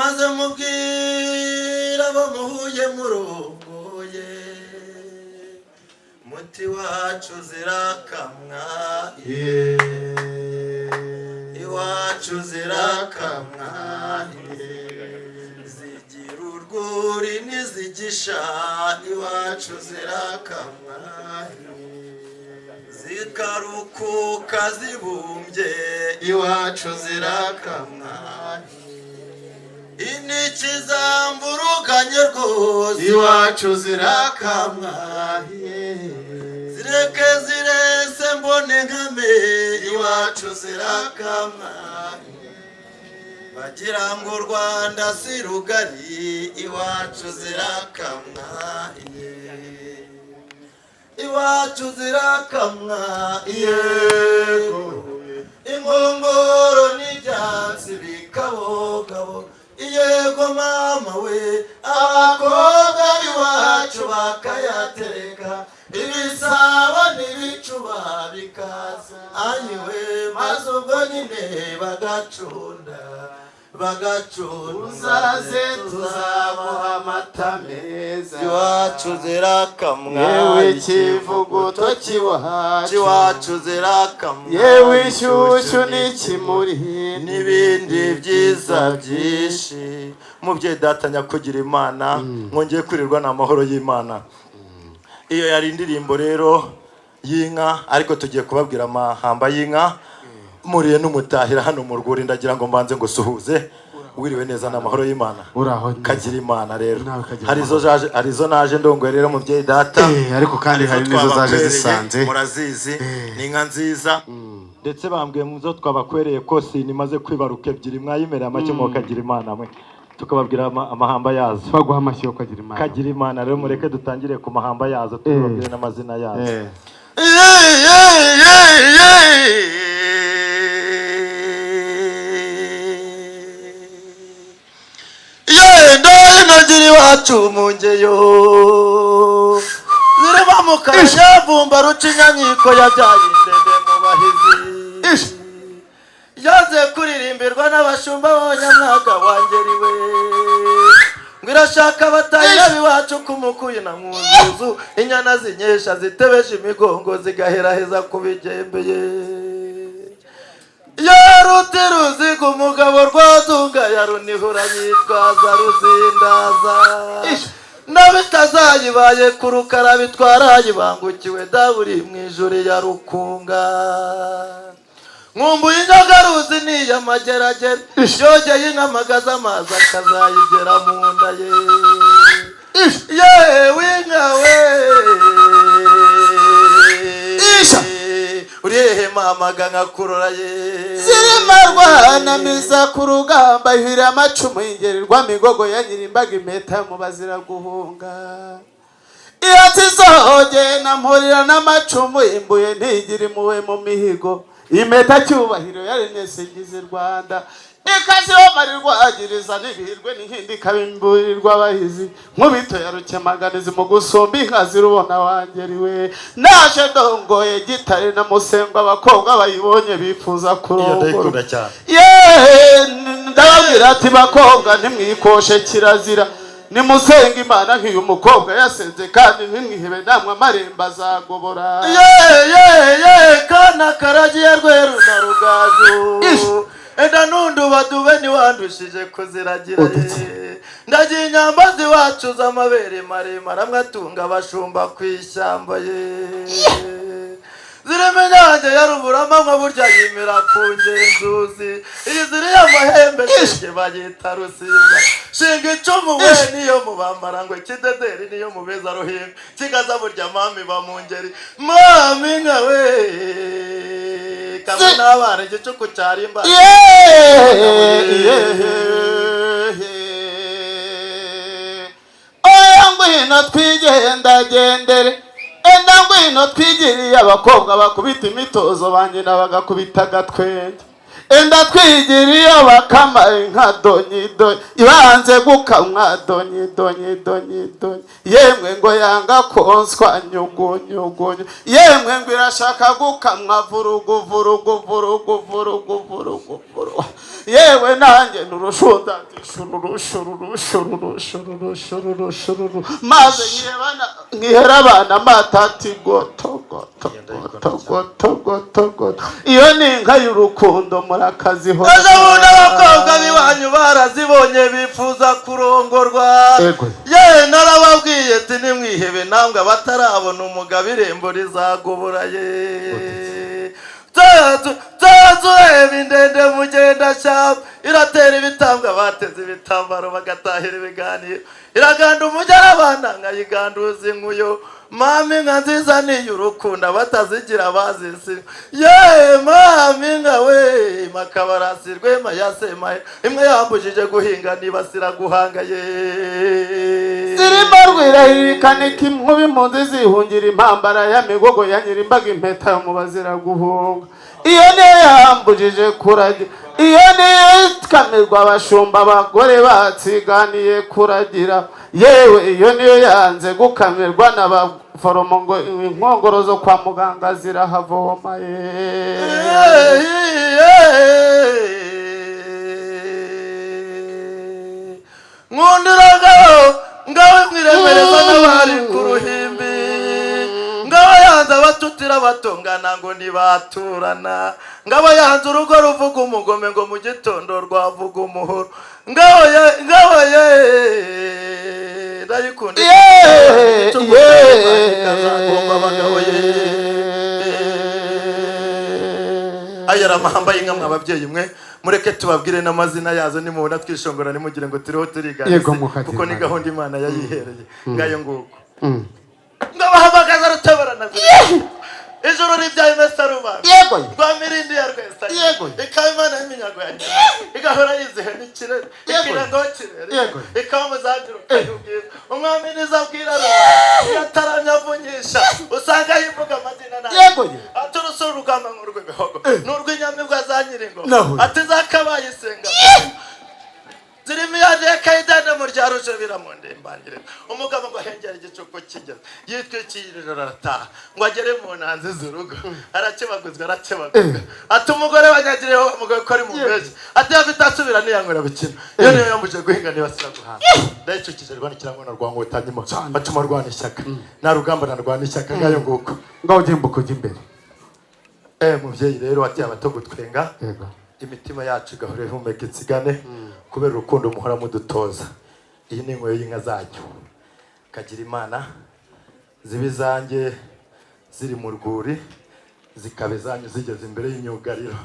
maze mubwira bamuhuye murongoye muti wacu zirakamwa iwacu zirakamwa zigira urwuri n'izigisha iwacu zirakamwa zikarukuka zibumbye iwacu zirakamwa iniki zamburuganye rwose iwacu zirakamwa zireke zirese mbone nkame iwacu zirakamwa bagira ngo u Rwanda si rugari iwacu zirakamwa iwacu zirakamwa yego inkongoro n'ibyansi bikabogabo yego mama we abakobwa iwacu bakayatereka ibisabo n'ibicuba bikaza ayiwe maze ubwo nyine bagacunda uzaze tuzamuha amata meza iwacu zirakamwa yewe ikivuguto cy'iwacu zirakamwa yewe inshyushyu n'ikimuri n'ibindi byiza byinshi mubyeyi data nyakugira imana mwongeye kurirwa n'amahoro y'Imana. Iyo yari indirimbo rero y'inka ariko tugiye kubabwira amahamba y'inka muriye n'umutahira hano mu rwuri ndagira ngo mbanze ngo suhuze wiriwe neza n'amahoro y'Imana kagira Imana rero harizo naje ndongoye rero mubyeyi data ariko kandi hari nizo zaje zisanze murazizi ni inka nziza ndetse bambwiye mu zo twabakwereye ko sinimaze kwibaruka ebyiri mwayimereye amake mu kagira Imana mwe tukababwira amahamba yazo baguha amashyi yo kagira Imana rero mureke dutangire ku mahamba yazo tubabwire n'amazina yazo nagira iwacu mungeyo zirimo mukaranya vumba rucinyanyiko yabyaye indende mu bahizi yaze kuririmbirwa n'abashumba b'abanyamwaga wangeriwe ngo irashaka batahira iwacu kumukuye na mwuzuzu inyana zinyesha zitebeje imigongo zigaheraheza ku bijembeye yaruti ruziga umugabo rwazunga yarunihura yitwaza ruzindaza n'abitazayibaye ku rukara bitwara yibangukiwe daburi mu ijuru ya rukunga nkumbuye inyogaruzi niya mageragere yogeye inkamagaza amazi akazayigera mu nda ye yewe inka we urihe mamaga nkakurora ye zirima rwanamiza ku rugamba ihira amacumu y'ingererwa migogo ya nyirimbaga impeta mu bazira guhunga iyati zoge namporera n'amacumu imbuye ntigira impuhwe mu mihigo impeta cyubahiro yarenese ngize Rwanda ikazi babarirwa agiriza n'ibirwe n'inkindi kabimburirwa abahizi nkubito ya rukemaganizi mu gusumba inka zirubona wangeriwe naje ndongoye gitare na musengo abakobwa bayibonye bifuza kurongora ndababwira ati bakobwa ntimwikoshe kirazira nimusenga Imana nk'iyo mukobwa yasenze kandi ntimwihebe namwe amarembo azagobora kana karagiye rweru na rugaju enda nundu badube niwandushije kuziragira ndagiye inyambazi wacu z'amabere maremare amwe atunga abashumba kwishyamba ye zireme nyange ya ruburamanywa burya yimira ku ngenzuzi iyi ziriye amahembe shenge bayita rusimba shinga icumu we niyo mubambara ngo kidederi niyo mubeza ruhimba kigaza burya mami bamungeri mami nka we kamwe n'abana igicuku cyarimba oya ngwino twigendagendere enda ngwino twigiriye abakobwa bakubita imitozo banyina bagakubita agatwenge enda twigira iyo bakama inka donyi ibanze gukamwa donyi yemwe ngo yanga konswa nyugu yemwe ngo irashaka gukamwa vurugu yewe nanjye nurushunda shururu maze nkihera abana matati goto iyo ni inka y'urukundo murakaziho ejo bundi abakobwa b'iwanyu barazibonye bifuza kurongorwa ye narababwiye ati nimwihebe namwe abatarabona umugabo irembo rizagobora ye tureba indende mugenda cyaba iratera ibitambwa bateze ibitambaro bagatahira ibiganiro iraganda umujyana abana nkayiganduza inkuyo mama inka nziza niyo urukunda batazigira bazisi ye mama inka we makabarasirwe mayasema imwe yambujije guhinga nibasira guhanga ye zirimo rwirahirikanika inkuba impunzi zihungira impambara ya migogo ya nyirimbaga impeta yo mu bazira guhunga iyo niyo yambujije kuragira iyo niyo ikamirwa abashumba abagore batsiganiye kuragira yewe iyo niyo yanze gukamirwa n'abaforomo ngo inkongoro zo kwa muganga zirahavoma nkundiraga ngawe mwiremereza n'abari ku ruhimbi ngawe yanze abatutira batongana ngo ntibaturana ngawe yanze urugo ruvuga umugome ngo mu gitondo rwavuga umuhoro ngawe ye ndayikunda ayara amahamba y'inka mwa ababyeyi mwe mureke tubabwire n'amazina yazo nimubona twishongora nimugire ngo turiho turiganise kuko ni gahunda Imana yayihereye ngayo nguko ngabahamagaza rutabarana ijoro ribyaye Mesaruba rwa mirindi ya Rwesa ikaba Imana y'iminyago ya nyina igahora yizihe n'ikirere ikirango kirere ikaba muzagiro kayubwira umwami nizabwira yataramya avunyisha usanga yivuga amazina nayo ati urusura urugamba nk'urw'ibihogo n'urw'inyamibwa za Nyiringo ati zakabaye isenga zirimo yaje kayidana mu rya ruje biramundembangire umugabo ngo hengera igicuko kigeze yitwikirira arataha ngo agere mu nanzi z'urugo arakebaguzwa ati umugore wanyagireho umugabo ko ari mu mbege ati afite asubira niyangura bukina iyo niyo yambuje guhinga nibasira guhanga ndayicukije rwanikira ngo narwango utanyimo batuma rwana ishyaka na rugamba narwana ishyaka ngayo nguko ngaho ugimbuka ujya imbere muvyeyi rero ati abatogutwenga imitima yacu igahora ihumeka itsigane kubera urukundo muhora mudutoza iyi ni inkoyo y'inka zacyo kagira Imana zibe zanjye ziri mu rwuri zikabe zanyu zigeze imbere y'imyugariro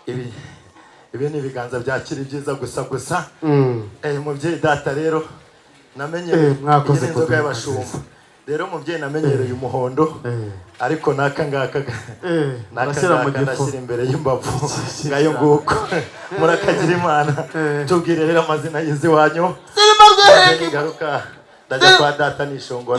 ibi ni ibiganza byakira ibyiza gusa mubyeyi data rero namenyereye inzoga y'abashumba rero mubyeyi namenyereye umuhondo ariko nakangaka nashyira imbere y'imbavu ngayo nguko murakagira Imana tubwire rero amazina yizi wanyu garuka ndajya kwa data nishongora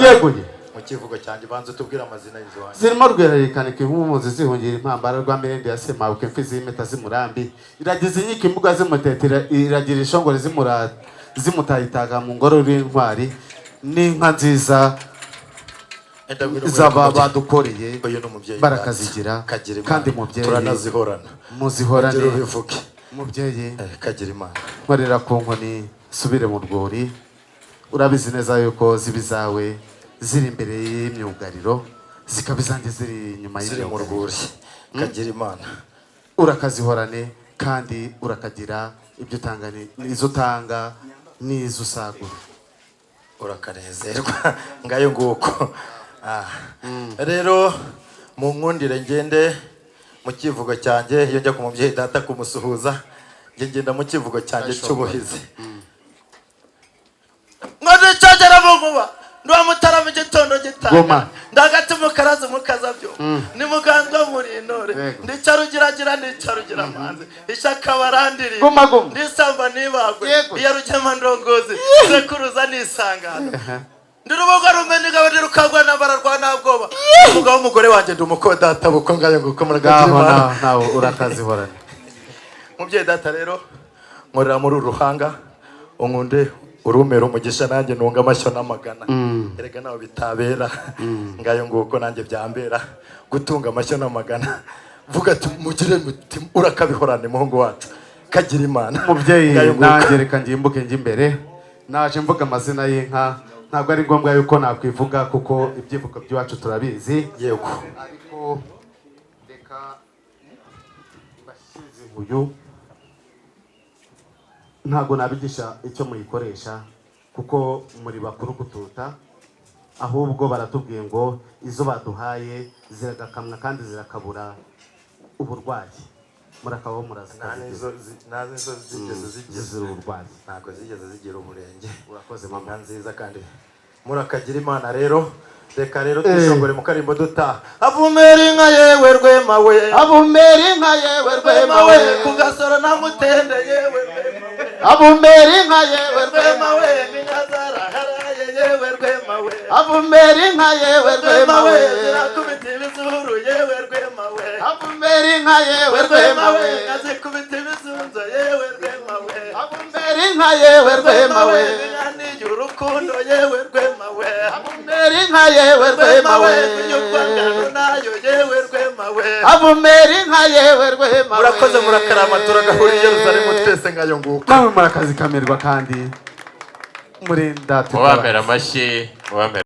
mu kivugo cyanjye banze tubwire amazina yizi wanyu zirimo rwerekanike nk'umuzi zihungira impambara rwa mirindi ya Semabuke mfizi y'imeta z'imurambi iragize inyika imbuga zimutetera iragira ishongore zimutayitaga mu ngoro y'intwari n'inka nziza zaba badukoreye barakazigira kandi mubyeyi turanazihorana muzihorane mubyeyi kagira Imana nkorera ku nkoni subire mu rwuri urabizi neza yuko zibizawe ziri imbere y'imyugariro zikaba izanjye ziri inyuma mu rwuri kagira Imana urakazihorane kandi urakagira ibyo utanga izo utanga n'izo usagura urakanezerwa ngayo nguko rero mu nkundire ngende mu kivugo cyanjye iyo njya ku mubyeyi data kumusuhuza ngenda mu kivugo cyanjye cy'ubuhizi ngode cyagera mu nkuba ndo mutarama igitondo gitanga ndagati mukaraza mukazabyo ni mugandwa muri intore ndicarugira ndicarugira amanzi ishaka barandiri ndisamba nibagwe iyo rugema ndongozi sekuruza nisangana ndiruboga rumeni gabandi rukagwa nabararwa nabwoba umugabo w'umugore wanjye ndumukodata buko ngayo nguko muragagira Imana nawe urakazihorana mubyeyi data rero nkorera muri uru ruhanga unkunde urumera umugisha nanjye ntunga amashyo n'amagana erega nawe bitabera ngayo nguko nanjye byambera gutunga amashyo n'amagana vuga ati mugire mutima urakabihorane muhungu wacu kagira imana mubyeyi nanjye reka ngimbuke njye imbere naje mvuga amazina y'inka ntabwo ari ngombwa yuko nakwivuga kuko ibyivugo by'iwacu turabizi yego ariko reka bashyize uyu ntabwo nabigisha icyo muyikoresha kuko muri bakuru kututa ahubwo baratubwiye ngo izo baduhaye ziragakamwa kandi zirakabura uburwayi murakabaho nazo zigeze zizira uburwayi ntabwo zigeze zigira umurenge urakoze mama nziza kandi murakagira imana rero reka rero twishongore mu karimbo dutaha avumera inka yewe rwema we avumera inka yewe rwema we ku gasoro nta mutende yewe rwema we avumera inka yewe rwema we minazaraharaye yewe rwema we avumera inka yewe rwema we zirakubita ibizuru yewe rwema we avumera inka yewe rwema we azikubita ibizunzo yewe rwema we avumera inka yewe rwema we nganiye urukundo yewe rwema we avumera inka yewe rwema we kunyurwangano nayo yewe rwema we avumera inka yewe rwema we murakoze murakarama turagahura i Yerusalemu twese ngayo nguko namwe murakazikamirwa kandi murinda mubambera amashyi mubambera